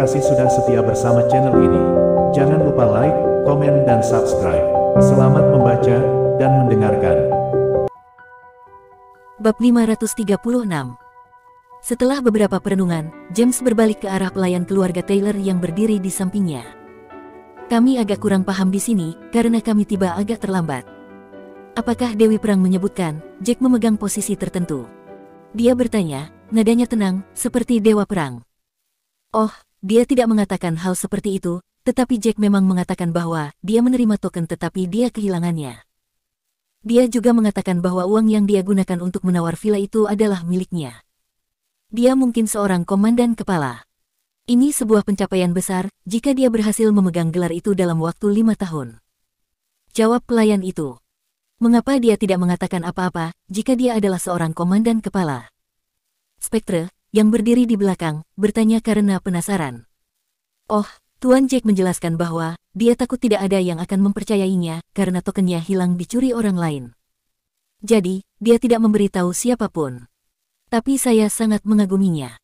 kasih sudah setia bersama channel ini. Jangan lupa like, komen, dan subscribe. Selamat membaca dan mendengarkan. Bab 536. Setelah beberapa perenungan, James berbalik ke arah pelayan keluarga Taylor yang berdiri di sampingnya. Kami agak kurang paham di sini, karena kami tiba agak terlambat. Apakah Dewi Perang menyebutkan, Jack memegang posisi tertentu? Dia bertanya, nadanya tenang, seperti Dewa Perang. Oh, dia tidak mengatakan hal seperti itu, tetapi Jack memang mengatakan bahwa dia menerima token tetapi dia kehilangannya. Dia juga mengatakan bahwa uang yang dia gunakan untuk menawar villa itu adalah miliknya. Dia mungkin seorang komandan kepala. Ini sebuah pencapaian besar jika dia berhasil memegang gelar itu dalam waktu 5 tahun. Jawab pelayan itu. Mengapa dia tidak mengatakan apa-apa jika dia adalah seorang komandan kepala? Spectre, yang berdiri di belakang, bertanya karena penasaran. Oh, Tuan Jack menjelaskan bahwa dia takut tidak ada yang akan mempercayainya karena tokennya hilang dicuri orang lain. Jadi, dia tidak memberitahu siapapun. Tapi saya sangat mengaguminya.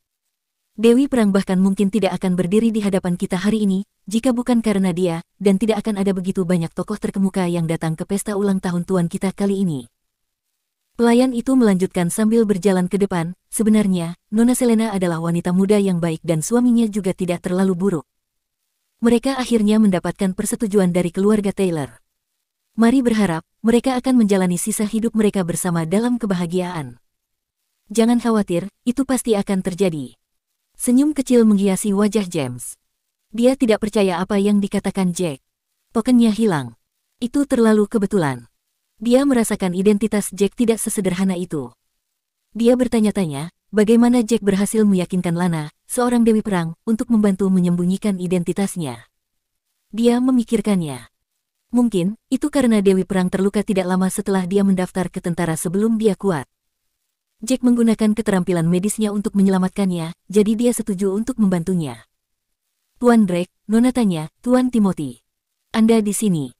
Dewi Perang bahkan mungkin tidak akan berdiri di hadapan kita hari ini, jika bukan karena dia, dan tidak akan ada begitu banyak tokoh terkemuka yang datang ke pesta ulang tahun tuan kita kali ini. Pelayan itu melanjutkan sambil berjalan ke depan, sebenarnya, Nona Selena adalah wanita muda yang baik dan suaminya juga tidak terlalu buruk. Mereka akhirnya mendapatkan persetujuan dari keluarga Taylor. Mari berharap, mereka akan menjalani sisa hidup mereka bersama dalam kebahagiaan. Jangan khawatir, itu pasti akan terjadi. Senyum kecil menghiasi wajah James. Dia tidak percaya apa yang dikatakan Jack. Tokennya hilang. Itu terlalu kebetulan. Dia merasakan identitas Jack tidak sesederhana itu. Dia bertanya-tanya, bagaimana Jack berhasil meyakinkan Lana, seorang Dewi Perang, untuk membantu menyembunyikan identitasnya. Dia memikirkannya. Mungkin, itu karena Dewi Perang terluka tidak lama setelah dia mendaftar ke tentara sebelum dia kuat. Jack menggunakan keterampilan medisnya untuk menyelamatkannya, jadi dia setuju untuk membantunya. Tuan Drake, Nona tanya, Tuan Timothy. Anda di sini.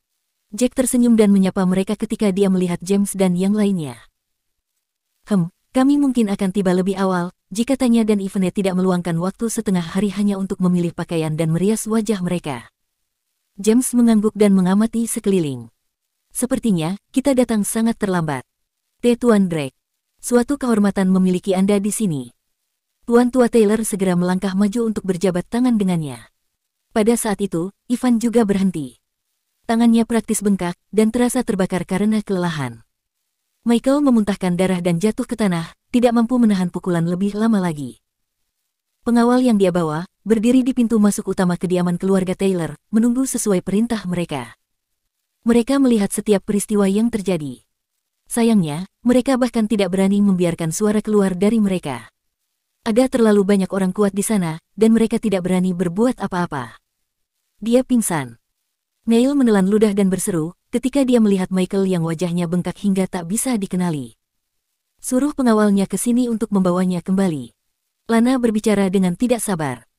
Jack tersenyum dan menyapa mereka ketika dia melihat James dan yang lainnya. Kami mungkin akan tiba lebih awal, jika Tanya dan Ivone tidak meluangkan waktu setengah hari hanya untuk memilih pakaian dan merias wajah mereka. James mengangguk dan mengamati sekeliling. Sepertinya, kita datang sangat terlambat. Tuan Drake. Suatu kehormatan memiliki Anda di sini. Tuan Tua Taylor segera melangkah maju untuk berjabat tangan dengannya. Pada saat itu, Ivan juga berhenti. Tangannya praktis bengkak dan terasa terbakar karena kelelahan. Michael memuntahkan darah dan jatuh ke tanah, tidak mampu menahan pukulan lebih lama lagi. Pengawal yang dia bawa, berdiri di pintu masuk utama kediaman keluarga Taylor, menunggu sesuai perintah mereka. Mereka melihat setiap peristiwa yang terjadi. Sayangnya, mereka bahkan tidak berani membiarkan suara keluar dari mereka. Ada terlalu banyak orang kuat di sana, dan mereka tidak berani berbuat apa-apa. Dia pingsan. Neil menelan ludah dan berseru, ketika dia melihat Michael yang wajahnya bengkak hingga tak bisa dikenali. Suruh pengawalnya ke sini untuk membawanya kembali. Lana berbicara dengan tidak sabar.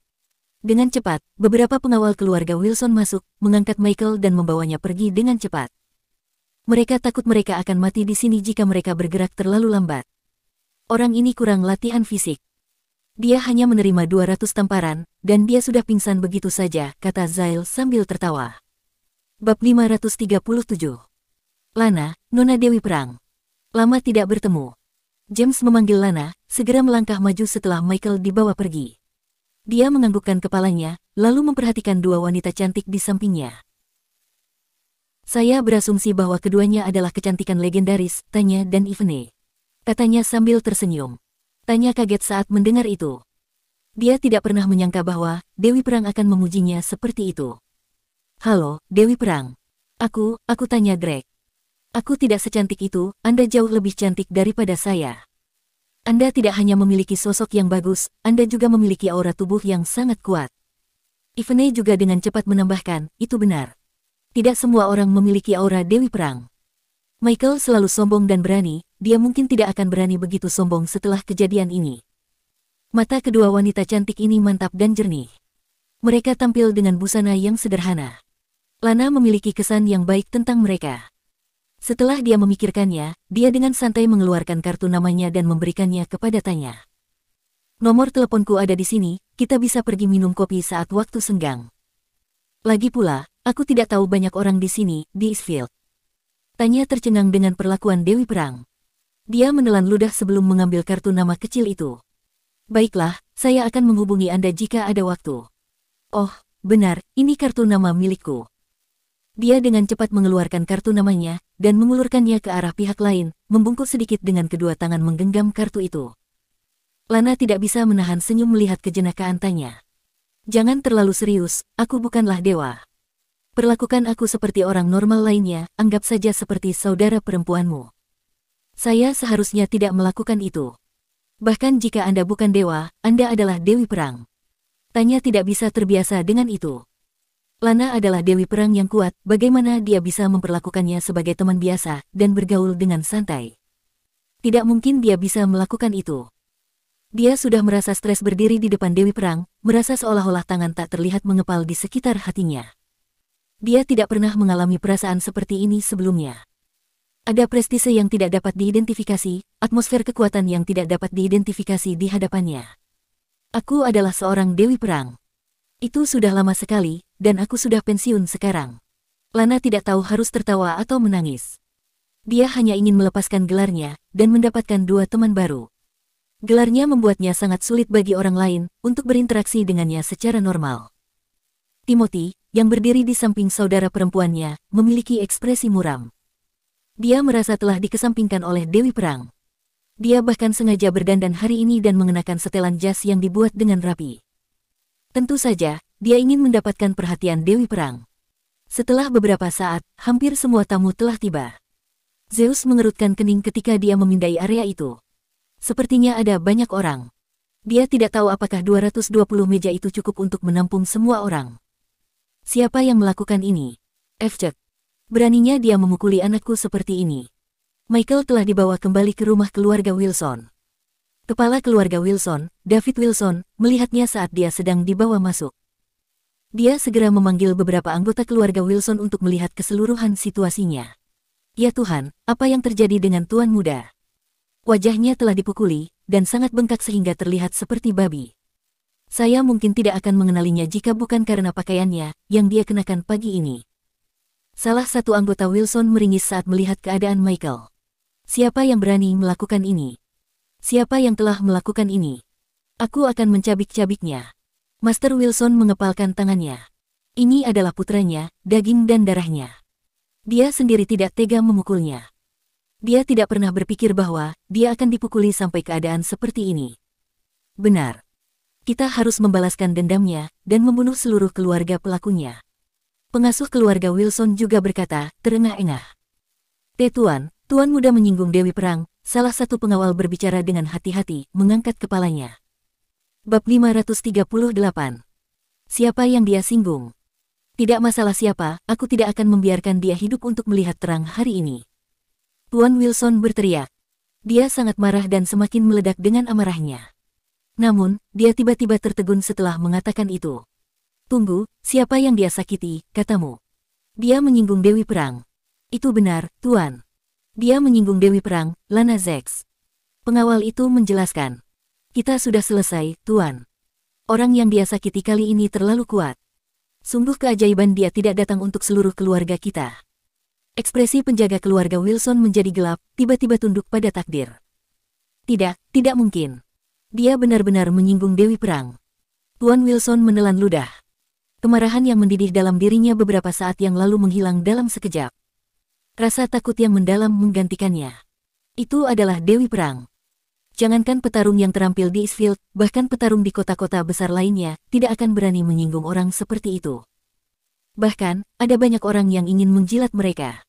Dengan cepat, beberapa pengawal keluarga Wilson masuk, mengangkat Michael dan membawanya pergi dengan cepat. Mereka takut mereka akan mati di sini jika mereka bergerak terlalu lambat. Orang ini kurang latihan fisik. Dia hanya menerima 200 tamparan, dan dia sudah pingsan begitu saja, kata Zyle sambil tertawa. Bab 537. Lana, Nona Dewi Perang. Lama tidak bertemu. James memanggil Lana, segera melangkah maju setelah Michael dibawa pergi. Dia menganggukkan kepalanya, lalu memperhatikan dua wanita cantik di sampingnya. Saya berasumsi bahwa keduanya adalah kecantikan legendaris, Tanya dan Ivone. Katanya sambil tersenyum. Tanya kaget saat mendengar itu. Dia tidak pernah menyangka bahwa Dewi Perang akan memujinya seperti itu. Halo, Dewi Perang. Aku Tanya Drake. Aku tidak secantik itu, Anda jauh lebih cantik daripada saya. Anda tidak hanya memiliki sosok yang bagus, Anda juga memiliki aura tubuh yang sangat kuat. Ivone juga dengan cepat menambahkan, itu benar. Tidak semua orang memiliki aura Dewi Perang. Michael selalu sombong dan berani, dia mungkin tidak akan berani begitu sombong setelah kejadian ini. Mata kedua wanita cantik ini mantap dan jernih. Mereka tampil dengan busana yang sederhana. Lana memiliki kesan yang baik tentang mereka. Setelah dia memikirkannya, dia dengan santai mengeluarkan kartu namanya dan memberikannya kepada Tanya. Nomor teleponku ada di sini, kita bisa pergi minum kopi saat waktu senggang. Lagi pula, aku tidak tahu banyak orang di sini, di Eastfield. Tanya tercengang dengan perlakuan Dewi Perang. Dia menelan ludah sebelum mengambil kartu nama kecil itu. Baiklah, saya akan menghubungi Anda jika ada waktu. Oh, benar, ini kartu nama milikku. Dia dengan cepat mengeluarkan kartu namanya, dan mengulurkannya ke arah pihak lain, membungkuk sedikit dengan kedua tangan menggenggam kartu itu. Lana tidak bisa menahan senyum melihat kejenakaan tanya. Jangan terlalu serius, aku bukanlah dewa. Perlakukan aku seperti orang normal lainnya, anggap saja seperti saudara perempuanmu. Saya seharusnya tidak melakukan itu. Bahkan jika Anda bukan dewa, Anda adalah Dewi Perang. Tanya tidak bisa terbiasa dengan itu. Lana adalah Dewi Perang yang kuat, bagaimana dia bisa memperlakukannya sebagai teman biasa dan bergaul dengan santai. Tidak mungkin dia bisa melakukan itu. Dia sudah merasa stres berdiri di depan Dewi Perang, merasa seolah-olah tangan tak terlihat mengepal di sekitar hatinya. Dia tidak pernah mengalami perasaan seperti ini sebelumnya. Ada prestise yang tidak dapat diidentifikasi, atmosfer kekuatan yang tidak dapat diidentifikasi di hadapannya. Aku adalah seorang Dewi Perang. Itu sudah lama sekali, dan aku sudah pensiun sekarang. Lana tidak tahu harus tertawa atau menangis. Dia hanya ingin melepaskan gelarnya, dan mendapatkan dua teman baru. Gelarnya membuatnya sangat sulit bagi orang lain, untuk berinteraksi dengannya secara normal. Timothy, yang berdiri di samping saudara perempuannya, memiliki ekspresi muram. Dia merasa telah dikesampingkan oleh Dewi Perang. Dia bahkan sengaja berdandan hari ini dan mengenakan setelan jas yang dibuat dengan rapi. Tentu saja, dia ingin mendapatkan perhatian Dewi Perang. Setelah beberapa saat, hampir semua tamu telah tiba. Zeus mengerutkan kening ketika dia memindai area itu. Sepertinya ada banyak orang. Dia tidak tahu apakah 220 meja itu cukup untuk menampung semua orang. Siapa yang melakukan ini? F-Cek. Beraninya dia memukuli anakku seperti ini. Michael telah dibawa kembali ke rumah keluarga Wilson. Kepala keluarga Wilson, David Wilson, melihatnya saat dia sedang dibawa masuk. Dia segera memanggil beberapa anggota keluarga Wilson untuk melihat keseluruhan situasinya. Ya Tuhan, apa yang terjadi dengan tuan muda? Wajahnya telah dipukuli, dan sangat bengkak sehingga terlihat seperti babi. Saya mungkin tidak akan mengenalinya jika bukan karena pakaiannya, yang dia kenakan pagi ini. Salah satu anggota Wilson meringis saat melihat keadaan Michael. Siapa yang berani melakukan ini? Siapa yang telah melakukan ini? Aku akan mencabik-cabiknya. Master Wilson mengepalkan tangannya. Ini adalah putranya, daging dan darahnya. Dia sendiri tidak tega memukulnya. Dia tidak pernah berpikir bahwa dia akan dipukuli sampai keadaan seperti ini. Benar. Kita harus membalaskan dendamnya dan membunuh seluruh keluarga pelakunya. Pengasuh keluarga Wilson juga berkata, terengah-engah. Tuan muda menyinggung Dewi Perang. Salah satu pengawal berbicara dengan hati-hati, mengangkat kepalanya. Bab 538. Siapa yang dia singgung? Tidak masalah siapa, aku tidak akan membiarkan dia hidup untuk melihat terang hari ini. Tuan Wilson berteriak. Dia sangat marah dan semakin meledak dengan amarahnya. Namun, dia tiba-tiba tertegun setelah mengatakan itu. Tunggu, siapa yang dia sakiti, katamu? Dia menyinggung Dewi Perang. Itu benar, Tuan. Dia menyinggung Dewi Perang, Lana Zex. Pengawal itu menjelaskan. Kita sudah selesai, Tuan. Orang yang dia sakiti kali ini terlalu kuat. Sungguh keajaiban dia tidak datang untuk seluruh keluarga kita. Ekspresi penjaga keluarga Wilson menjadi gelap, tiba-tiba tunduk pada takdir. Tidak mungkin. Dia benar-benar menyinggung Dewi Perang. Tuan Wilson menelan ludah. Kemarahan yang mendidih dalam dirinya beberapa saat yang lalu menghilang dalam sekejap. Rasa takut yang mendalam menggantikannya. Itu adalah Dewi Perang. Jangankan petarung yang terampil di Eastfield, bahkan petarung di kota-kota besar lainnya, tidak akan berani menyinggung orang seperti itu. Bahkan, ada banyak orang yang ingin menjilat mereka.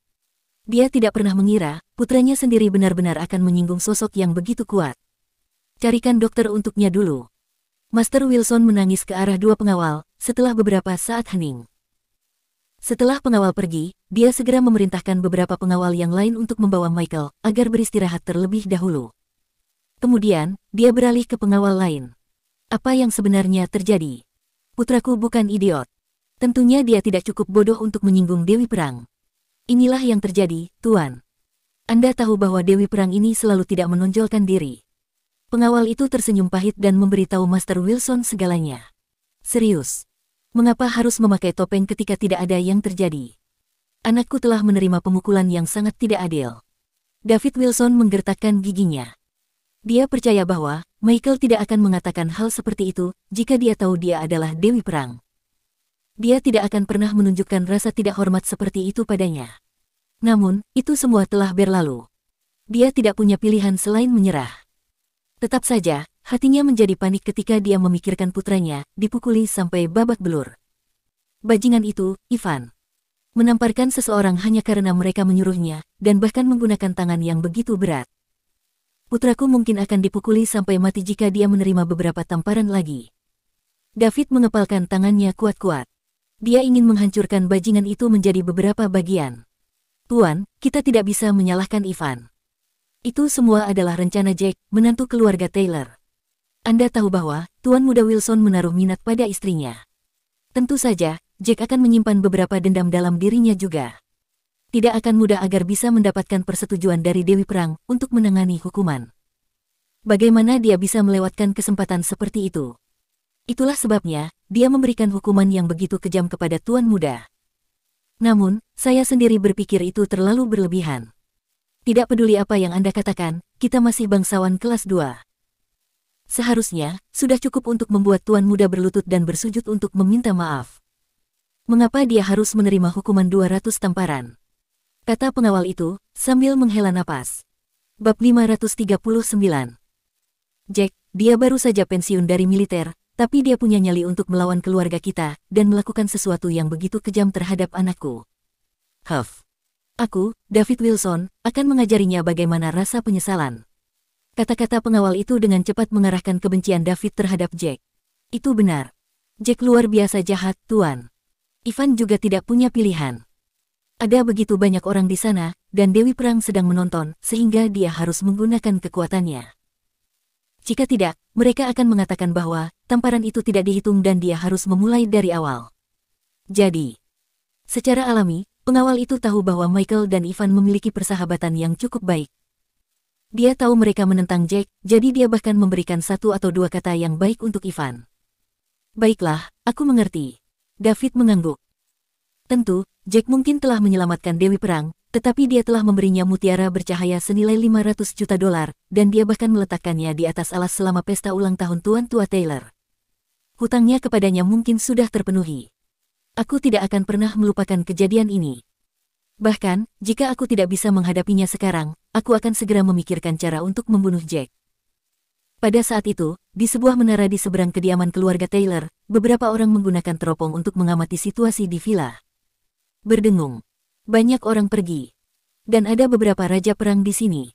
Dia tidak pernah mengira, putranya sendiri benar-benar akan menyinggung sosok yang begitu kuat. Carikan dokter untuknya dulu. Master Wilson menangis ke arah dua pengawal, setelah beberapa saat hening. Setelah pengawal pergi, dia segera memerintahkan beberapa pengawal yang lain untuk membawa Michael, agar beristirahat terlebih dahulu. Kemudian, dia beralih ke pengawal lain. Apa yang sebenarnya terjadi? Putraku bukan idiot. Tentunya dia tidak cukup bodoh untuk menyinggung Dewi Perang. Inilah yang terjadi, Tuan. Anda tahu bahwa Dewi Perang ini selalu tidak menonjolkan diri. Pengawal itu tersenyum pahit dan memberitahu Master Wilson segalanya. Serius? Mengapa harus memakai topeng ketika tidak ada yang terjadi? Anakku telah menerima pemukulan yang sangat tidak adil. David Wilson menggertakkan giginya. Dia percaya bahwa Michael tidak akan mengatakan hal seperti itu jika dia tahu dia adalah Dewi Perang. Dia tidak akan pernah menunjukkan rasa tidak hormat seperti itu padanya. Namun, itu semua telah berlalu. Dia tidak punya pilihan selain menyerah. Tetap saja, hatinya menjadi panik ketika dia memikirkan putranya dipukuli sampai babak belur. Bajingan itu, Ivan. Menamparkan seseorang hanya karena mereka menyuruhnya, dan bahkan menggunakan tangan yang begitu berat. Putraku mungkin akan dipukuli sampai mati jika dia menerima beberapa tamparan lagi. David mengepalkan tangannya kuat-kuat. Dia ingin menghancurkan bajingan itu menjadi beberapa bagian. Tuan, kita tidak bisa menyalahkan Ivan. Itu semua adalah rencana Jack, menantu keluarga Taylor. Anda tahu bahwa Tuan Muda Wilson menaruh minat pada istrinya. Tentu saja, Jack akan menyimpan beberapa dendam dalam dirinya juga. Tidak akan mudah agar bisa mendapatkan persetujuan dari Dewi Perang untuk menangani hukuman. Bagaimana dia bisa melewatkan kesempatan seperti itu? Itulah sebabnya, dia memberikan hukuman yang begitu kejam kepada Tuan Muda. Namun, saya sendiri berpikir itu terlalu berlebihan. Tidak peduli apa yang Anda katakan, kita masih bangsawan kelas 2. Seharusnya, sudah cukup untuk membuat Tuan Muda berlutut dan bersujud untuk meminta maaf. Mengapa dia harus menerima hukuman 200 tamparan? Kata pengawal itu, sambil menghela napas. Bab 539. Jack, dia baru saja pensiun dari militer, tapi dia punya nyali untuk melawan keluarga kita, dan melakukan sesuatu yang begitu kejam terhadap anakku. Huff. Aku, David Wilson, akan mengajarinya bagaimana rasa penyesalan. Kata-kata pengawal itu dengan cepat mengarahkan kebencian David terhadap Jack. Itu benar. Jack luar biasa jahat, Tuan. Ivan juga tidak punya pilihan. Ada begitu banyak orang di sana, dan Dewi Perang sedang menonton, sehingga dia harus menggunakan kekuatannya. Jika tidak, mereka akan mengatakan bahwa tamparan itu tidak dihitung dan dia harus memulai dari awal. Jadi, secara alami, pengawal itu tahu bahwa Michael dan Ivan memiliki persahabatan yang cukup baik. Dia tahu mereka menentang Jack, jadi dia bahkan memberikan 1 atau 2 kata yang baik untuk Ivan. Baiklah, aku mengerti. David mengangguk. Tentu, Jack mungkin telah menyelamatkan Dewi Perang, tetapi dia telah memberinya mutiara bercahaya senilai $500 juta, dan dia bahkan meletakkannya di atas alas selama pesta ulang tahun Tuan Tua Taylor. Hutangnya kepadanya mungkin sudah terpenuhi. Aku tidak akan pernah melupakan kejadian ini. Bahkan, jika aku tidak bisa menghadapinya sekarang, aku akan segera memikirkan cara untuk membunuh Jack. Pada saat itu, di sebuah menara di seberang kediaman keluarga Taylor, beberapa orang menggunakan teropong untuk mengamati situasi di villa. Berdengung. Banyak orang pergi. Dan ada beberapa raja perang di sini.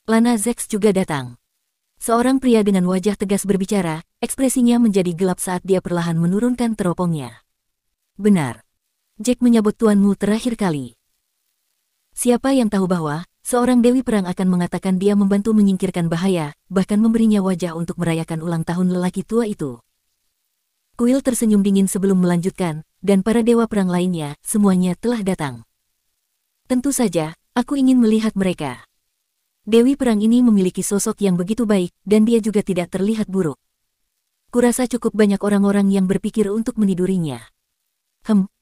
Lana Zex juga datang. Seorang pria dengan wajah tegas berbicara, ekspresinya menjadi gelap saat dia perlahan menurunkan teropongnya. Benar. Jack menyebut tuanmu terakhir kali. Siapa yang tahu bahwa seorang Dewi Perang akan mengatakan dia membantu menyingkirkan bahaya, bahkan memberinya wajah untuk merayakan ulang tahun lelaki tua itu. Quill tersenyum dingin sebelum melanjutkan, dan para dewa perang lainnya, semuanya telah datang. Tentu saja, aku ingin melihat mereka. Dewi Perang ini memiliki sosok yang begitu baik, dan dia juga tidak terlihat buruk. Kurasa cukup banyak orang-orang yang berpikir untuk menidurinya.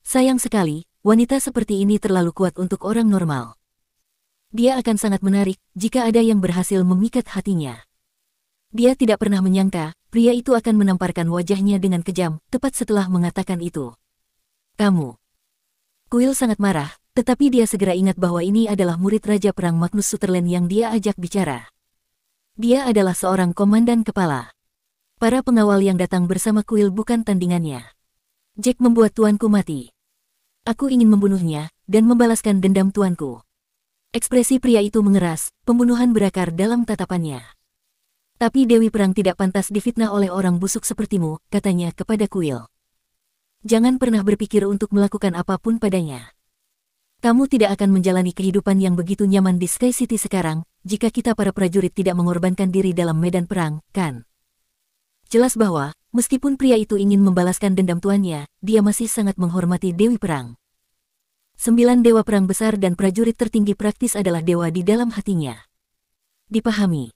Sayang sekali, wanita seperti ini terlalu kuat untuk orang normal. Dia akan sangat menarik jika ada yang berhasil memikat hatinya. Dia tidak pernah menyangka, pria itu akan menamparkan wajahnya dengan kejam, tepat setelah mengatakan itu. Kamu. Quill sangat marah, tetapi dia segera ingat bahwa ini adalah murid Raja Perang Magnus Sutherland yang dia ajak bicara. Dia adalah seorang komandan kepala. Para pengawal yang datang bersama Quill bukan tandingannya. Jack membuat tuanku mati. Aku ingin membunuhnya, dan membalaskan dendam tuanku. Ekspresi pria itu mengeras, pembunuhan berakar dalam tatapannya. Tapi Dewi Perang tidak pantas difitnah oleh orang busuk sepertimu, katanya kepada Quill. Jangan pernah berpikir untuk melakukan apapun padanya. Kamu tidak akan menjalani kehidupan yang begitu nyaman di Sky City sekarang, jika kita para prajurit tidak mengorbankan diri dalam medan perang, kan? Jelas bahwa, meskipun pria itu ingin membalaskan dendam tuannya, dia masih sangat menghormati Dewi Perang. 9 dewa perang besar dan prajurit tertinggi praktis adalah dewa di dalam hatinya. Dipahami.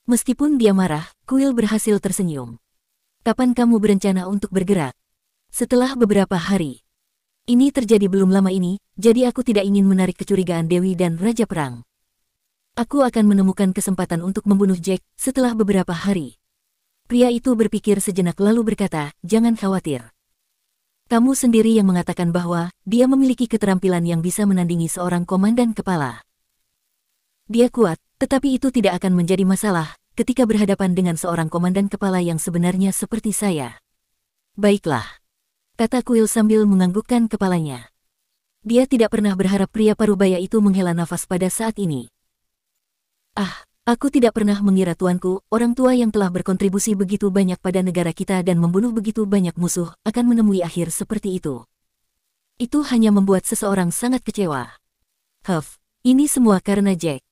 Meskipun dia marah, Kuil berhasil tersenyum. Kapan kamu berencana untuk bergerak? Setelah beberapa hari. Ini terjadi belum lama ini, jadi aku tidak ingin menarik kecurigaan Dewi dan Raja Perang. Aku akan menemukan kesempatan untuk membunuh Jack setelah beberapa hari. Pria itu berpikir sejenak lalu berkata, jangan khawatir. Kamu sendiri yang mengatakan bahwa dia memiliki keterampilan yang bisa menandingi seorang komandan kepala. Dia kuat, tetapi itu tidak akan menjadi masalah ketika berhadapan dengan seorang komandan kepala yang sebenarnya seperti saya. Baiklah, kata Kuil sambil menganggukkan kepalanya. Dia tidak pernah berharap pria parubaya itu menghela nafas pada saat ini. Aku tidak pernah mengira tuanku, orang tua yang telah berkontribusi begitu banyak pada negara kita dan membunuh begitu banyak musuh, akan menemui akhir seperti itu. Itu hanya membuat seseorang sangat kecewa. Ini semua karena Jack.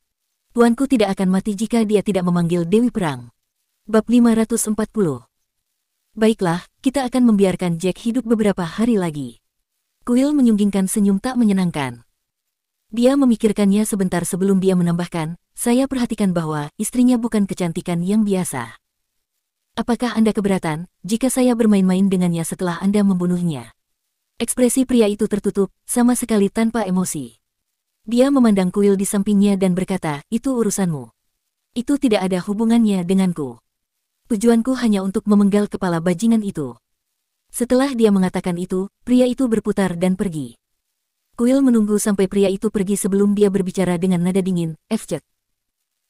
Tuanku tidak akan mati jika dia tidak memanggil Dewi Perang. Bab 540. Baiklah, kita akan membiarkan Jack hidup beberapa hari lagi. Kuil menyunggingkan senyum tak menyenangkan. Dia memikirkannya sebentar sebelum dia menambahkan, saya perhatikan bahwa istrinya bukan kecantikan yang biasa. Apakah Anda keberatan jika saya bermain-main dengannya setelah Anda membunuhnya? Ekspresi pria itu tertutup, sama sekali tanpa emosi. Dia memandang Kuil di sampingnya dan berkata, itu urusanmu. Itu tidak ada hubungannya denganku. Tujuanku hanya untuk memenggal kepala bajingan itu. Setelah dia mengatakan itu, pria itu berputar dan pergi. Kuil menunggu sampai pria itu pergi sebelum dia berbicara dengan nada dingin, Jack.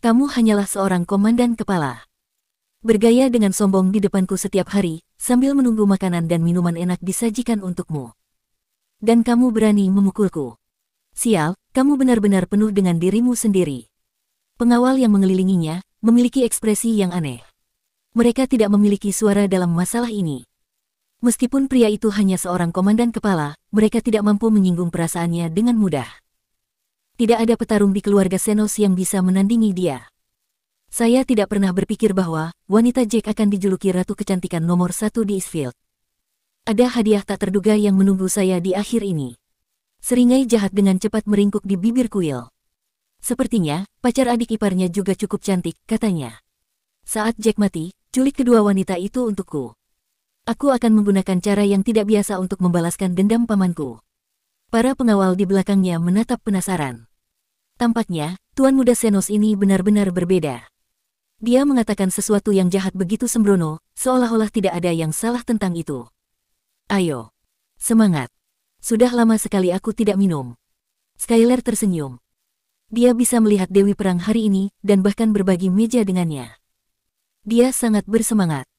Kamu hanyalah seorang komandan kepala. Bergaya dengan sombong di depanku setiap hari, sambil menunggu makanan dan minuman enak disajikan untukmu. Dan kamu berani memukulku. Sial, kamu benar-benar penuh dengan dirimu sendiri. Pengawal yang mengelilinginya memiliki ekspresi yang aneh. Mereka tidak memiliki suara dalam masalah ini. Meskipun pria itu hanya seorang komandan kepala, mereka tidak mampu menyinggung perasaannya dengan mudah. Tidak ada petarung di keluarga Senos yang bisa menandingi dia. Saya tidak pernah berpikir bahwa wanita Jack akan dijuluki ratu kecantikan nomor 1 di Eastfield. Ada hadiah tak terduga yang menunggu saya di akhir ini. Seringai jahat dengan cepat meringkuk di bibir Kuil. Sepertinya, pacar adik iparnya juga cukup cantik, katanya. Saat Jack mati, culik kedua wanita itu untukku. Aku akan menggunakan cara yang tidak biasa untuk membalaskan dendam pamanku. Para pengawal di belakangnya menatap penasaran. Tampaknya, tuan muda Senos ini benar-benar berbeda. Dia mengatakan sesuatu yang jahat begitu sembrono, seolah-olah tidak ada yang salah tentang itu. Ayo, semangat. Sudah lama sekali aku tidak minum. Skylar tersenyum. Dia bisa melihat Dewi Perang hari ini dan bahkan berbagi meja dengannya. Dia sangat bersemangat.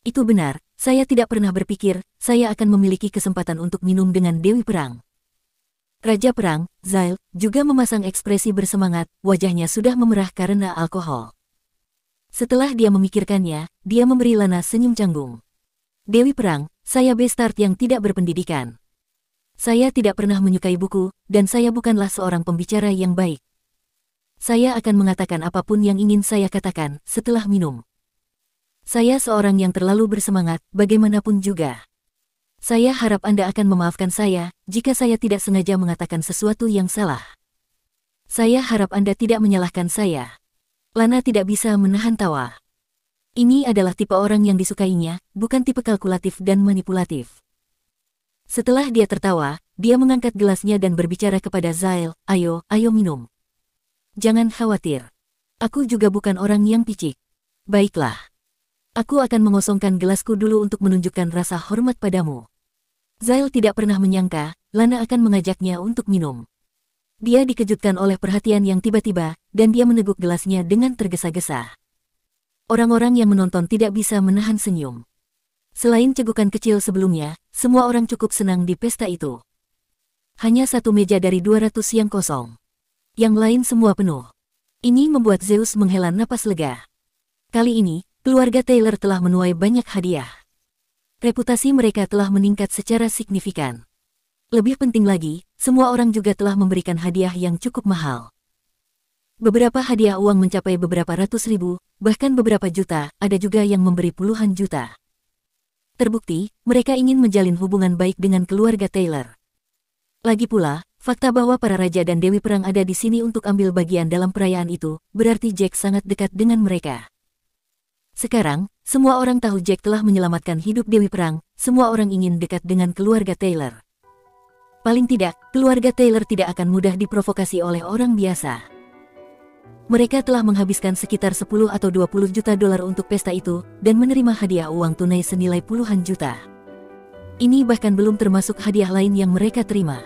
Itu benar, saya tidak pernah berpikir saya akan memiliki kesempatan untuk minum dengan Dewi Perang. Raja Perang, Zyle, juga memasang ekspresi bersemangat, wajahnya sudah memerah karena alkohol. Setelah dia memikirkannya, dia memberi Lana senyum canggung. Dewi Perang, saya bastard yang tidak berpendidikan. Saya tidak pernah menyukai buku, dan saya bukanlah seorang pembicara yang baik. Saya akan mengatakan apapun yang ingin saya katakan setelah minum. Saya seorang yang terlalu bersemangat, bagaimanapun juga. Saya harap Anda akan memaafkan saya, jika saya tidak sengaja mengatakan sesuatu yang salah. Saya harap Anda tidak menyalahkan saya. Lana tidak bisa menahan tawa. Ini adalah tipe orang yang disukainya, bukan tipe kalkulatif dan manipulatif. Setelah dia tertawa, dia mengangkat gelasnya dan berbicara kepada Zyle, ayo minum. Jangan khawatir. Aku juga bukan orang yang picik. Baiklah. Aku akan mengosongkan gelasku dulu untuk menunjukkan rasa hormat padamu. Zyle tidak pernah menyangka, Lana akan mengajaknya untuk minum. Dia dikejutkan oleh perhatian yang tiba-tiba, dan dia meneguk gelasnya dengan tergesa-gesa. Orang-orang yang menonton tidak bisa menahan senyum. Selain cegukan kecil sebelumnya, semua orang cukup senang di pesta itu. Hanya satu meja dari 200 yang kosong. Yang lain semua penuh. Ini membuat Zeus menghela napas lega. Kali ini, keluarga Taylor telah menuai banyak hadiah. Reputasi mereka telah meningkat secara signifikan. Lebih penting lagi, semua orang juga telah memberikan hadiah yang cukup mahal. Beberapa hadiah uang mencapai beberapa ratus ribu, bahkan beberapa juta, ada juga yang memberi puluhan juta. Terbukti, mereka ingin menjalin hubungan baik dengan keluarga Taylor. Lagi pula, fakta bahwa para raja dan Dewi Perang ada di sini untuk ambil bagian dalam perayaan itu, berarti Jack sangat dekat dengan mereka. Sekarang, semua orang tahu Jack telah menyelamatkan hidup Dewi Perang, semua orang ingin dekat dengan keluarga Taylor. Paling tidak, keluarga Taylor tidak akan mudah diprovokasi oleh orang biasa. Mereka telah menghabiskan sekitar 10 atau 20 juta dolar untuk pesta itu, dan menerima hadiah uang tunai senilai puluhan juta. Ini bahkan belum termasuk hadiah lain yang mereka terima.